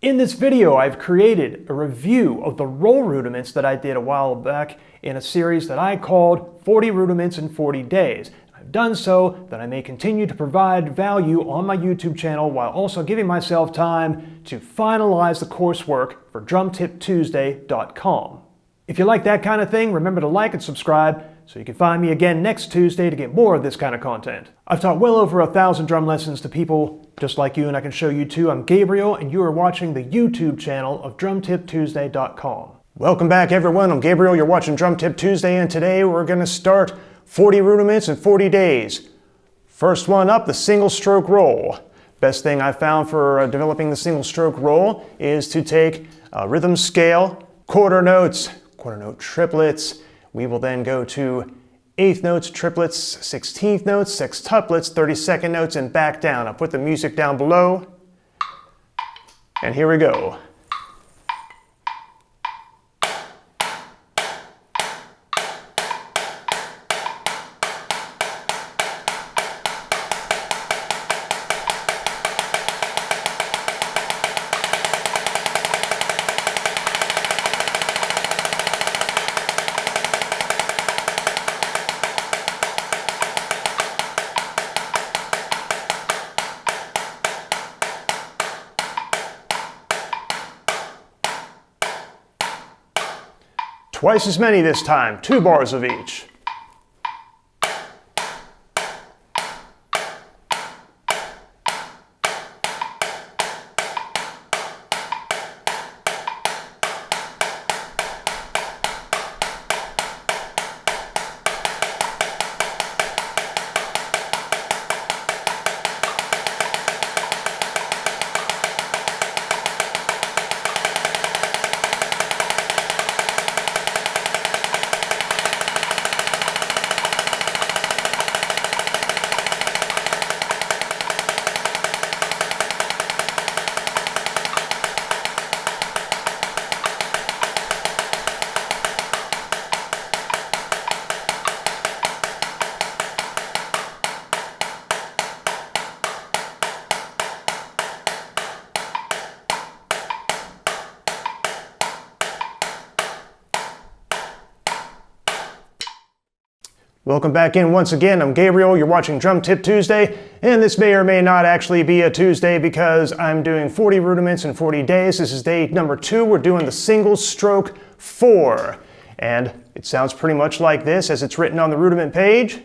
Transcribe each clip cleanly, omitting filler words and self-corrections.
In this video, I've created a review of the roll rudiments that I did a while back in a series that I called 40 Rudiments in 40 Days. I've done so that I may continue to provide value on my YouTube channel while also giving myself time to finalize the coursework for drumtiptuesday.com. If you like that kind of thing, remember to like and subscribe so you can find me again next Tuesday to get more of this kind of content. I've taught well over 1,000 drum lessons to people just like you, and I can show you too. I'm Gabriel, and you are watching the YouTube channel of drumtiptuesday.com. Welcome back, everyone. I'm Gabriel. You're watching Drum Tip Tuesday, and today we're going to start 40 rudiments in 40 days. First one up, the single stroke roll. Best thing I found for developing the single stroke roll is to take a rhythm scale, quarter notes, quarter note triplets. We will then go to eighth notes, triplets, 16th notes, sextuplets, 32nd notes, and back down. I'll put the music down below, and here we go. Twice as many this time, 2 bars of each. Welcome back in once again. I'm Gabriel. You're watching Drum Tip Tuesday, and this may or may not actually be a Tuesday because I'm doing 40 rudiments in 40 days. This is day number 2. We're doing the single stroke 4, and it sounds pretty much like this as it's written on the rudiment page.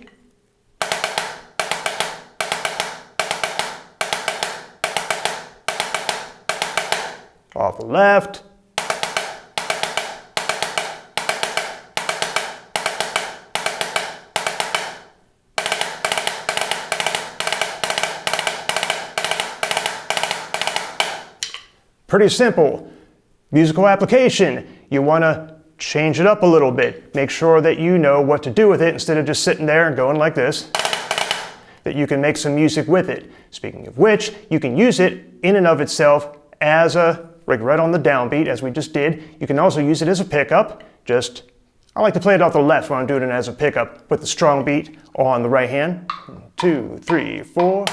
Off the left. Pretty simple. Musical application. You want to change it up a little bit. Make sure that you know what to do with it instead of just sitting there and going like this. That you can make some music with it. Speaking of which, you can use it in and of itself as a, right on the downbeat as we just did. You can also use it as a pickup. I like to play it off the left when I'm doing it as a pickup with the strong beat on the right hand. 1, 2, 3, 4. 1,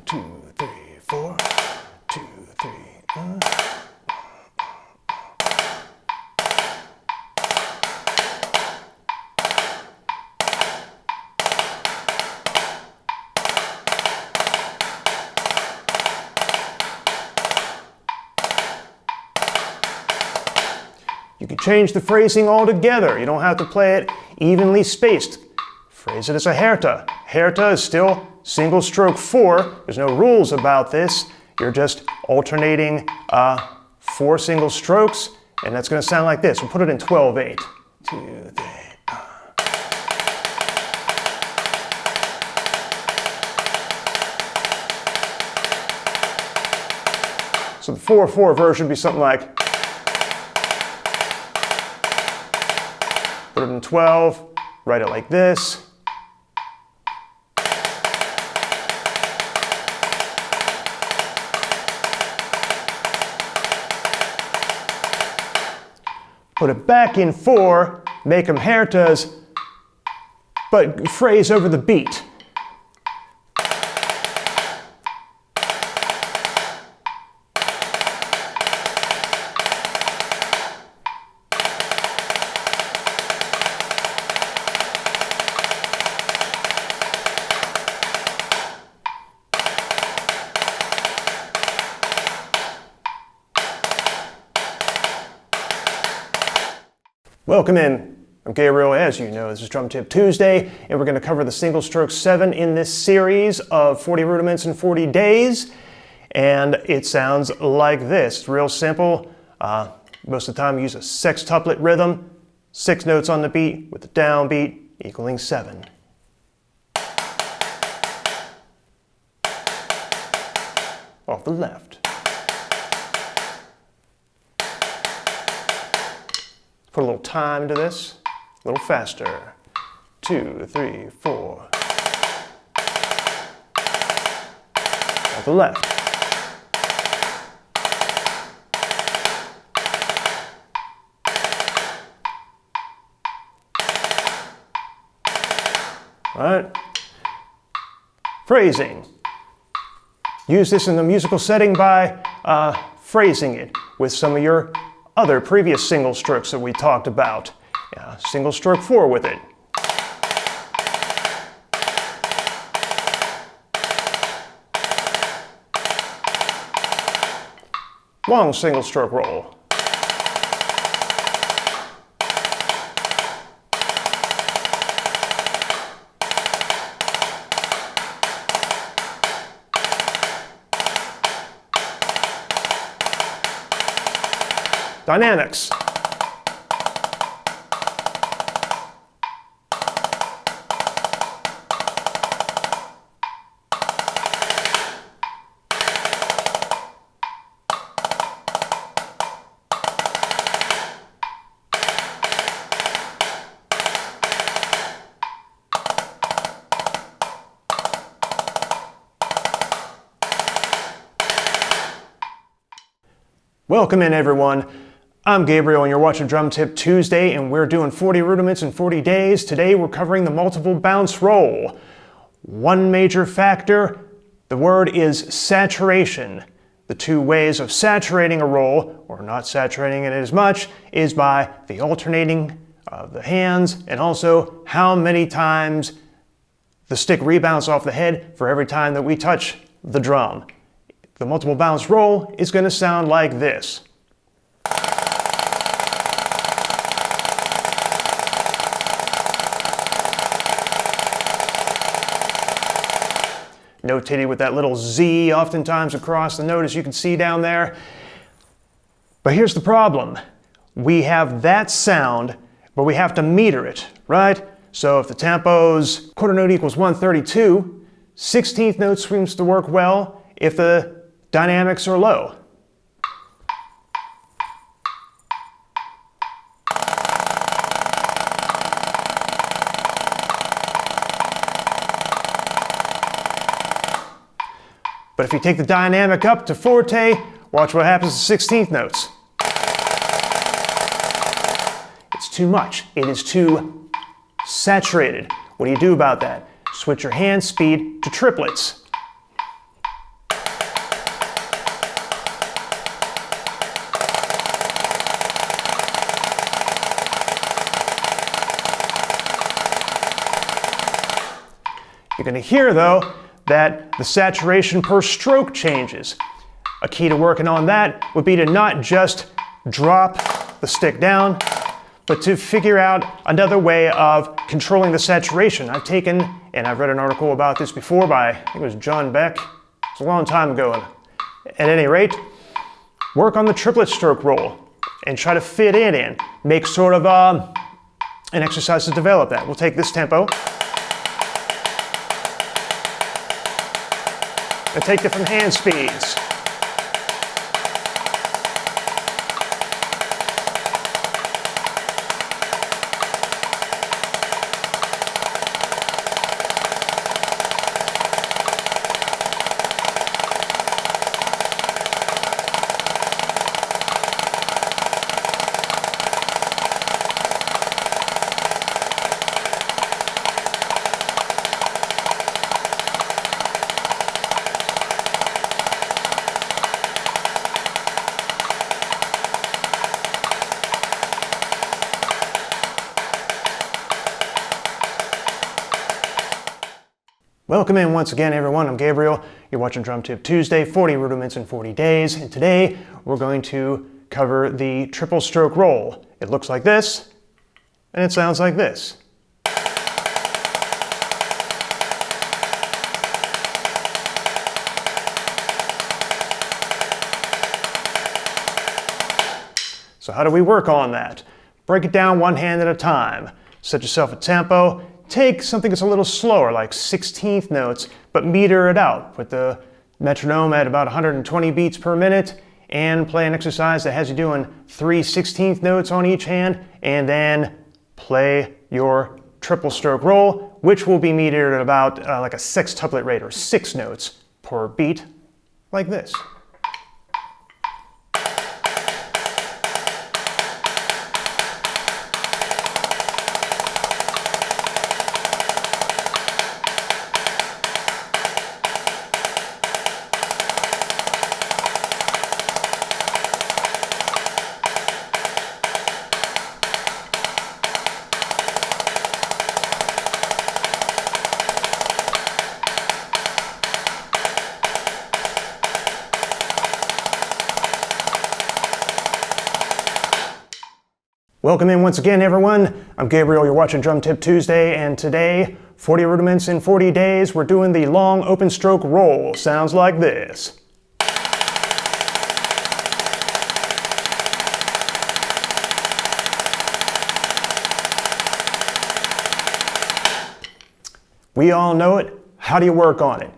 2, 3, 4. 2, 3, 4. You can change the phrasing altogether. You don't have to play it evenly spaced. Phrase it as a herta. Herta is still single stroke 4. There's no rules about this. You're just alternating 4 single strokes, and that's going to sound like this. We'll put it in 12/8. 2, 3. So the 4/4 version would be something like. Put it in 12, write it like this. Put it back in 4, make them hertas, but phrase over the beat. Welcome in. I'm Gabriel. As you know, this is Drum Tip Tuesday, and we're going to cover the single stroke 7 in this series of 40 rudiments in 40 days. And it sounds like this. It's real simple. Most of the time, we use a sextuplet rhythm, 6 notes on the beat with the downbeat equaling 7. Off the left. Put a little time into this, a little faster. 2, 3, 4. Off the left. All right. Phrasing. Use this in the musical setting by phrasing it with some of your other previous single strokes that we talked about. Single stroke 4 with it. Long single stroke roll. Dynamics. Welcome in, everyone. I'm Gabriel and you're watching Drum Tip Tuesday, and we're doing 40 rudiments in 40 days. Today we're covering the multiple bounce roll. One major factor, the word is saturation. The two ways of saturating a roll, or not saturating it as much, is by the alternating of the hands and also how many times the stick rebounds off the head for every time that we touch the drum. The multiple bounce roll is going to sound like this. Notated with that little Z oftentimes across the note, as you can see down there. But here's the problem. We have that sound, but we have to meter it, right? So if the tempo's quarter note equals 132, 16th note seems to work well if the dynamics are low. But if you take the dynamic up to forte, watch what happens to 16th notes. It's too much. It is too saturated. What do you do about that? Switch your hand speed to triplets. You're going to hear, though, that the saturation per stroke changes. A key to working on that would be to not just drop the stick down, but to figure out another way of controlling the saturation. I've taken, and I've read an article about this before by, I think it was John Beck. It's a long time ago. At any rate, work on the triplet stroke roll and try to fit it in. Make sort of an exercise to develop that. We'll take this tempo and take different hand speeds. Welcome in once again, everyone. I'm Gabriel. You're watching Drum Tip Tuesday, 40 rudiments in 40 days. And today we're going to cover the triple stroke roll. It looks like this. and it sounds like this. So how do we work on that? Break it down one hand at a time. Set yourself a tempo. Take something that's a little slower, like 16th notes, but meter it out. Put the metronome at about 120 beats per minute and play an exercise that has you doing 3 16th notes on each hand, and then play your triple stroke roll, which will be metered at about like a sextuplet rate, or 6 notes per beat, like this. Welcome in once again, everyone. I'm Gabriel, you're watching Drum Tip Tuesday, and today, 40 rudiments in 40 days, we're doing the long open stroke roll. Sounds like this. We all know it. How do you work on it?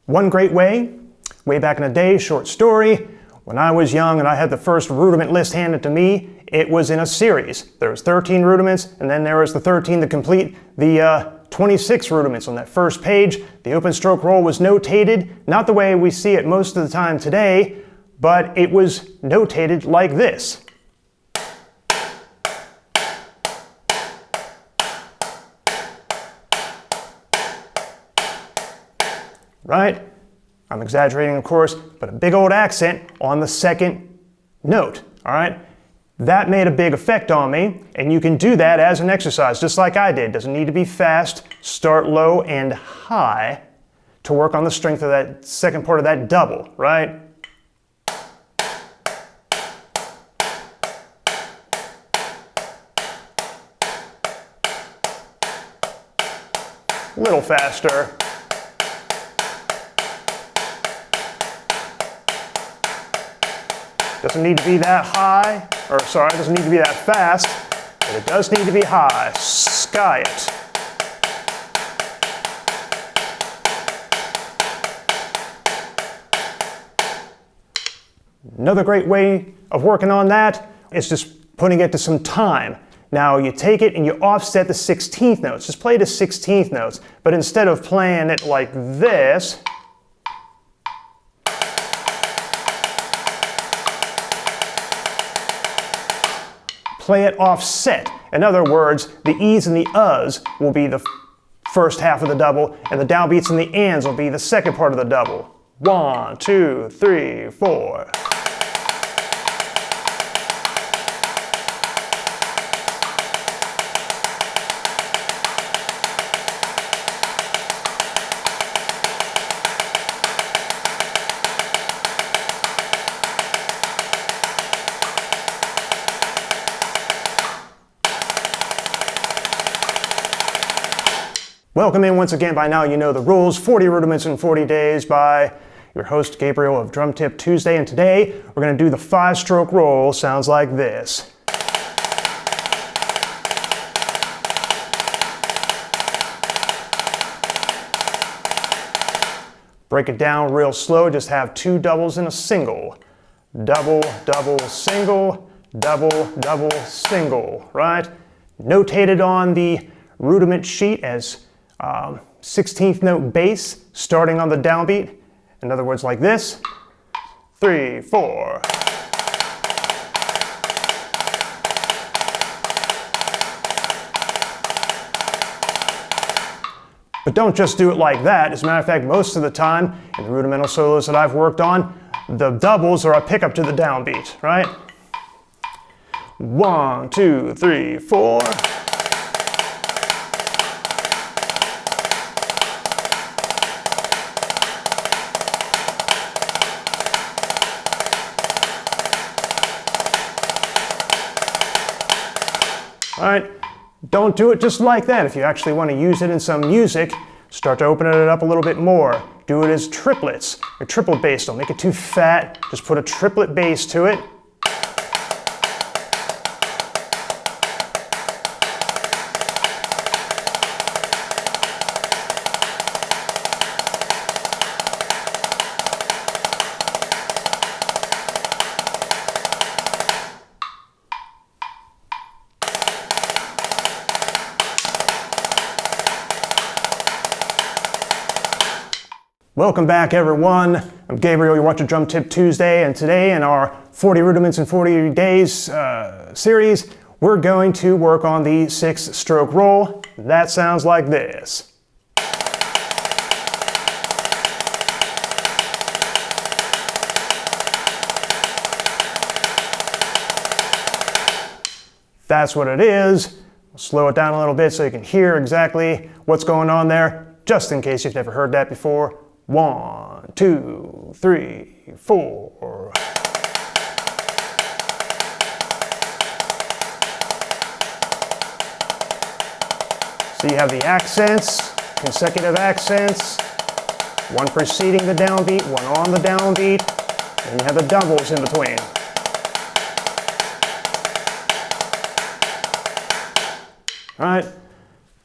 One great way back in the day, short story, when I was young and I had the first rudiment list handed to me, it was in a series. There was 13 rudiments, and then there was the 13 to complete the 26 rudiments on that first page. The open stroke roll was notated, not the way we see it most of the time today, but it was notated like this. Right? I'm exaggerating, of course, but a big old accent on the second note, all right? That made a big effect on me, and you can do that as an exercise, just like I did. Doesn't need to be fast. Start low and high to work on the strength of that second part of that double, right? A little faster. Doesn't need to be that high, doesn't need to be that fast, but it does need to be high. Sky it. Another great way of working on that is just putting it to some time. Now you take it and you offset the 16th notes. Just play the 16th notes, but instead of playing it like this, play it offset. In other words, the E's and the U's will be the first half of the double, and the downbeats and the ands will be the second part of the double. 1, 2, 3, 4. Welcome in once again. By now you know the rules. 40 rudiments in 40 days by your host Gabriel of Drum Tip Tuesday, and today we're going to do the 5-stroke roll. Sounds like this. Break it down real slow. Just have 2 doubles and a single. Double, double, single, double, double, single, right? Notated on the rudiment sheet as 16th note bass starting on the downbeat. In other words, like this. 3, 4. But don't just do it like that. As a matter of fact, most of the time in the rudimental solos that I've worked on, the doubles are a pickup to the downbeat, right? 1, 2, 3, 4. All right, don't do it just like that. If you actually want to use it in some music, start to open it up a little bit more. Do it as triplets or triple bass. Don't make it too fat. Just put a triplet bass to it. Welcome back, everyone. I'm Gabriel, you're watching Drum Tip Tuesday, and today in our 40 Rudiments in 40 Days series, we're going to work on the 6-stroke roll. That sounds like this. That's what it is. We'll slow it down a little bit so you can hear exactly what's going on there, just in case you've never heard that before. 1, 2, 3, 4. So you have the accents, consecutive accents, one preceding the downbeat, one on the downbeat, and you have the doubles in between. All right,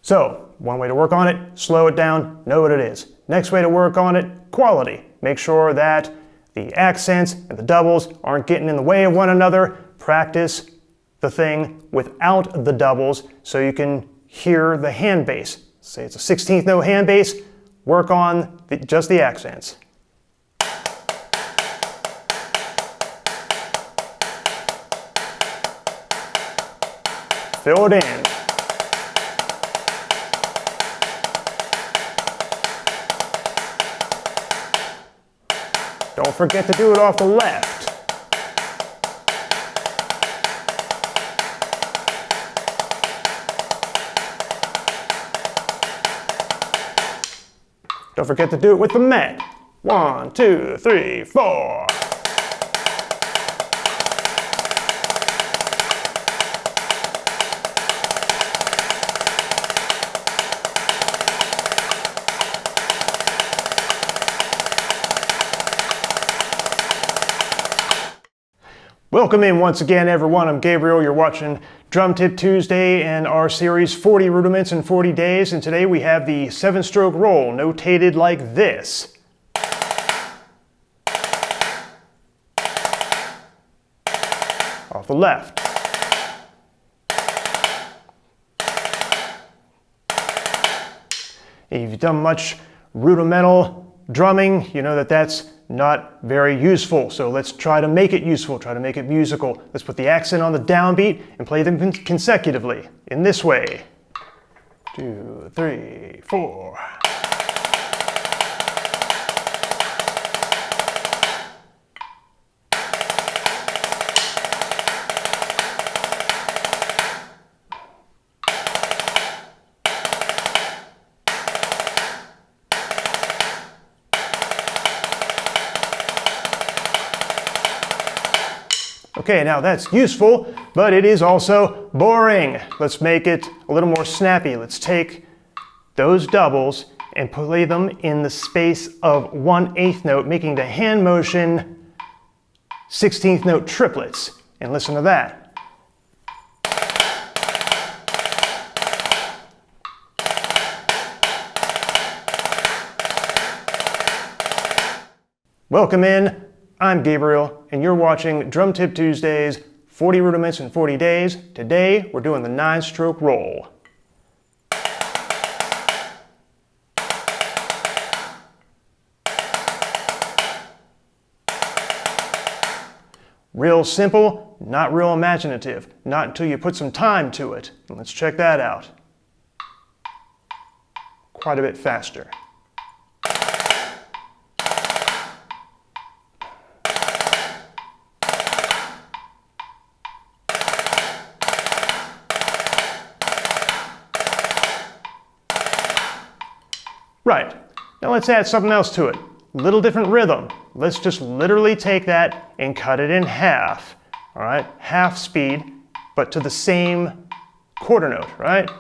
so one way to work on it, slow it down, know what it is. Next way to work on it, quality. Make sure that the accents and the doubles aren't getting in the way of one another. Practice the thing without the doubles so you can hear the hand bass. Say it's a 16th note hand bass, work on just the accents. Fill it in. Don't forget to do it off the left. Don't forget to do it with the met. 1, 2, 3, 4. Welcome in once again, everyone. I'm Gabriel. You're watching Drum Tip Tuesday and our series 40 Rudiments in 40 Days. And today we have the 7-stroke roll, notated like this. Off the left. If you've done much rudimental drumming, you know that that's not very useful. So let's try to make it useful, try to make it musical. Let's put the accent on the downbeat and play them consecutively in this way. 2, 3, 4. Okay, now that's useful, but it is also boring. Let's make it a little more snappy. Let's take those doubles and play them in the space of 1/8 note, making the hand motion 16th note triplets. And listen to that. Welcome in. I'm Gabriel, and you're watching Drum Tip Tuesdays, 40 Rudiments in 40 Days. Today, we're doing the 9-stroke roll. Real simple, not real imaginative. Not until you put some time to it. And let's check that out. Quite a bit faster. Right, now let's add something else to it. Little different rhythm. Let's just literally take that and cut it in half. All right, half speed, but to the same quarter note, right?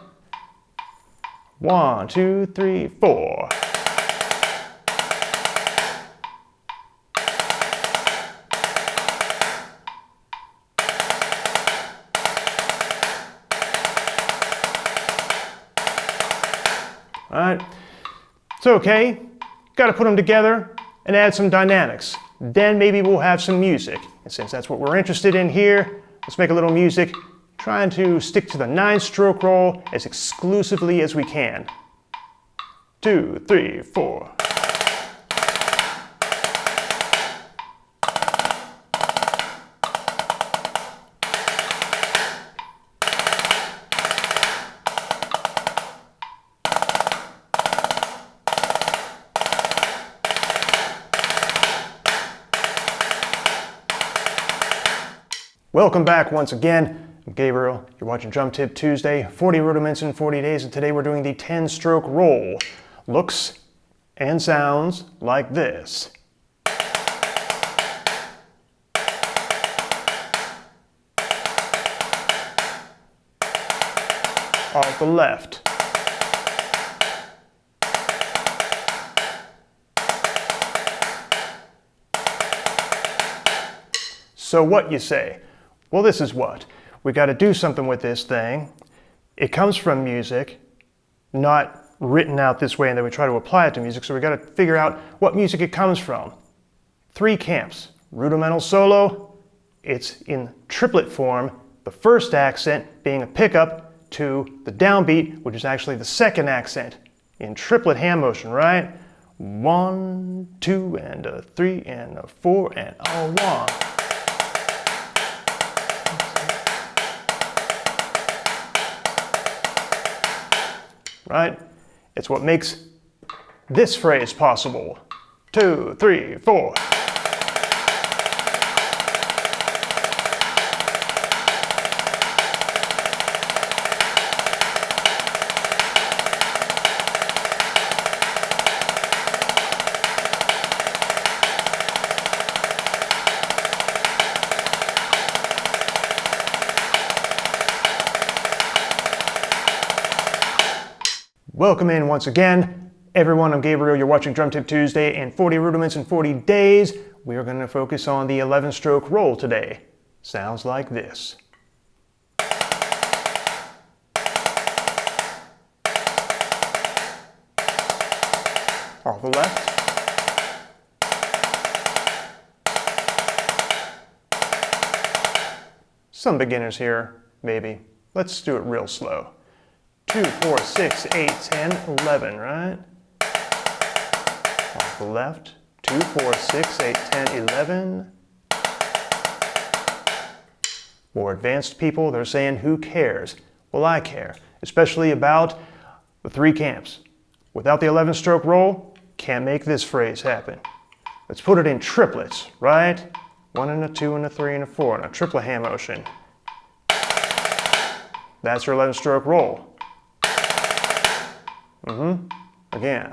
1, 2, 3, 4. All right, it's okay. Got to put them together and add some dynamics. Then maybe we'll have some music. And since that's what we're interested in here, let's make a little music, trying to stick to the 9-stroke roll as exclusively as we can. 2, 3, 4. Welcome back once again. I'm Gabriel. You're watching Drum Tip Tuesday, 40 rudiments in 40 days, and today we're doing the 10-stroke roll. Looks and sounds like this. Off the left. So what you say? Well, this is what. We got to do something with this thing. It comes from music, not written out this way, and then we try to apply it to music, so we got to figure out what music it comes from. 3 camps. Rudimental solo, it's in triplet form, the first accent being a pickup to the downbeat, which is actually the second accent, in triplet hand motion, right? 1, 2, and a 3, and a 4, and a 1. Right? It's what makes this phrase possible. 2, 3, 4. Welcome in once again. Everyone, I'm Gabriel. You're watching Drum Tip Tuesday and 40 rudiments in 40 days. We are going to focus on the 11-stroke roll today. Sounds like this. Off the left. Some beginners here, maybe. Let's do it real slow. 2, 4, 6, 8, 10, 11, right? Off the left. 2, 4, 6, 8, 10, 11. More advanced people, they're saying, who cares? Well, I care, especially about the 3 camps. Without the 11-stroke roll, can't make this phrase happen. Let's put it in triplets, right? 1 and a 2 and a 3 and a 4, and a triplet hand motion. That's your 11-stroke roll. Again.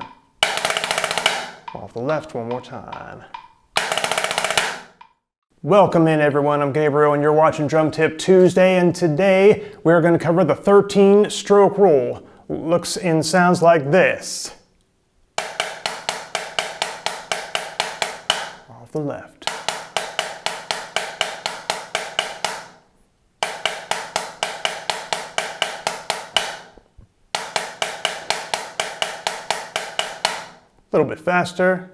Off the left one more time. Welcome in, everyone. I'm Gabriel, and you're watching Drum Tip Tuesday, and today we're going to cover the 13-stroke roll. Looks and sounds like this. Off the left. A little bit faster.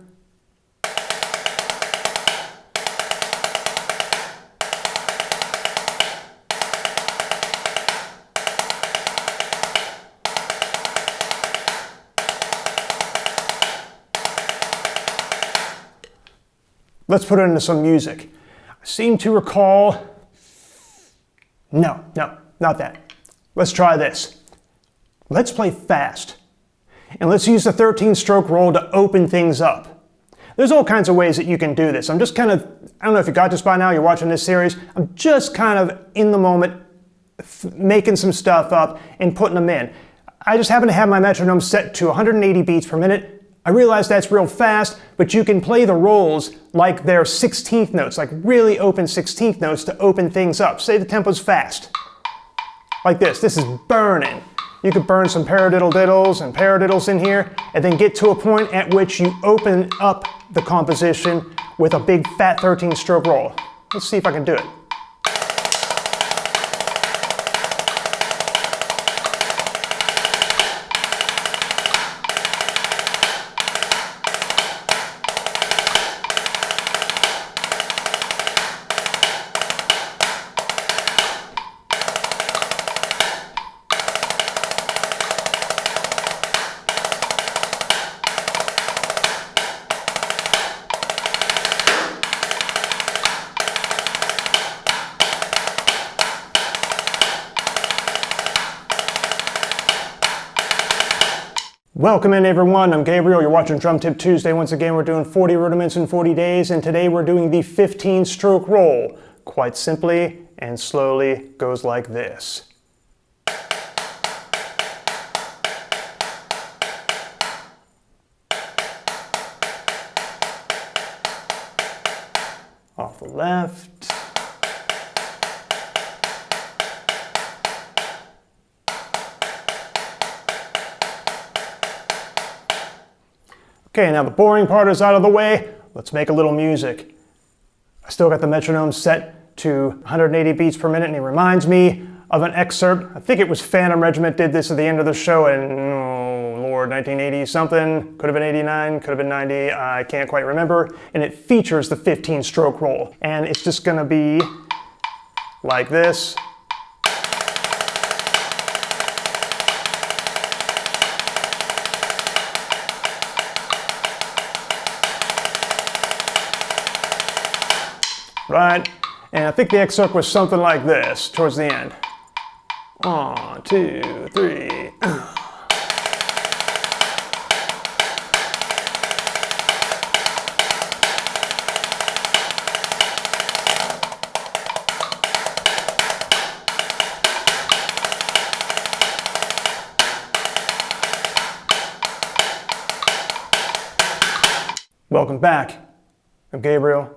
Let's put it into some music. I seem to recall... No, not that. Let's try this. Let's play fast. And let's use the 13-stroke roll to open things up. There's all kinds of ways that you can do this. I'm just kind of, I don't know if you got this by now, you're watching this series, I'm just kind of in the moment making some stuff up and putting them in. I just happen to have my metronome set to 180 beats per minute. I realize that's real fast, but you can play the rolls like they're 16th notes, like really open 16th notes to open things up. Say the tempo's fast. Like this. This is burning. You could burn some paradiddle diddles and paradiddles in here, and then get to a point at which you open up the composition with a big fat 13-stroke roll. Let's see if I can do it. Welcome in everyone, I'm Gabriel, you're watching Drum Tip Tuesday. Once again we're doing 40 rudiments in 40 days, and today we're doing the 15-stroke roll. Quite simply and slowly goes like this. Off the left. Okay, now the boring part is out of the way. Let's make a little music. I still got the metronome set to 180 beats per minute, and it reminds me of an excerpt. I think it was Phantom Regiment did this at the end of the show in, oh Lord, 1980 something. Could have been 89, could have been 90, I can't quite remember. And it features the 15-stroke roll. And it's just gonna be like this. Right? And I think the excerpt was something like this towards the end. 1, 2, 3. Welcome back. I'm Gabriel.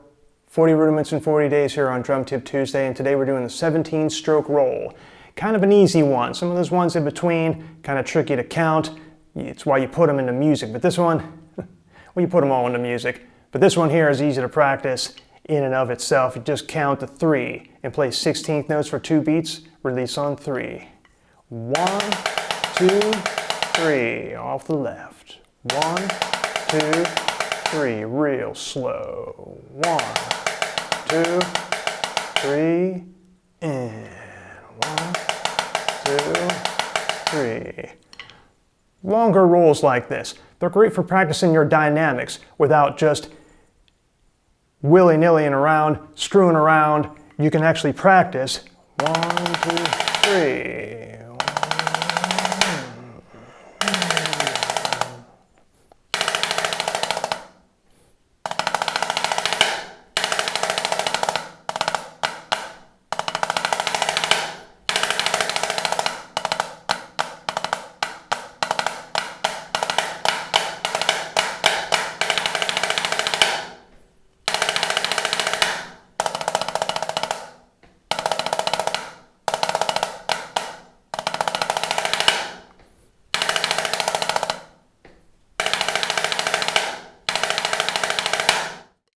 40 rudiments in 40 days here on Drum Tip Tuesday, and today we're doing the 17-stroke roll. Kind of an easy one. Some of those ones in between, kind of tricky to count. It's why you put them into music. But this one, well, you put them all into music. But this one here is easy to practice in and of itself. You just count to 3 and play 16th notes for 2 beats. Release on 3. 1, 2, 3. Off the left. 1, 2, 3. Real slow. 1, 2, 3, and 1, 2, 3. Longer rolls like this. They're great for practicing your dynamics without just willy-nillying around, screwing around. You can actually practice 1, 2, 3.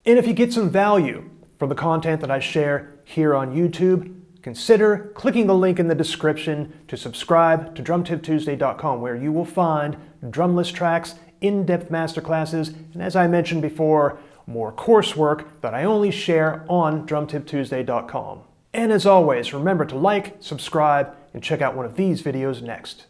And if you get some value from the content that I share here on YouTube, consider clicking the link in the description to subscribe to DrumTipTuesday.com, where you will find drumless tracks, in-depth masterclasses, and as I mentioned before, more coursework that I only share on DrumTipTuesday.com. And as always, remember to like, subscribe, and check out one of these videos next.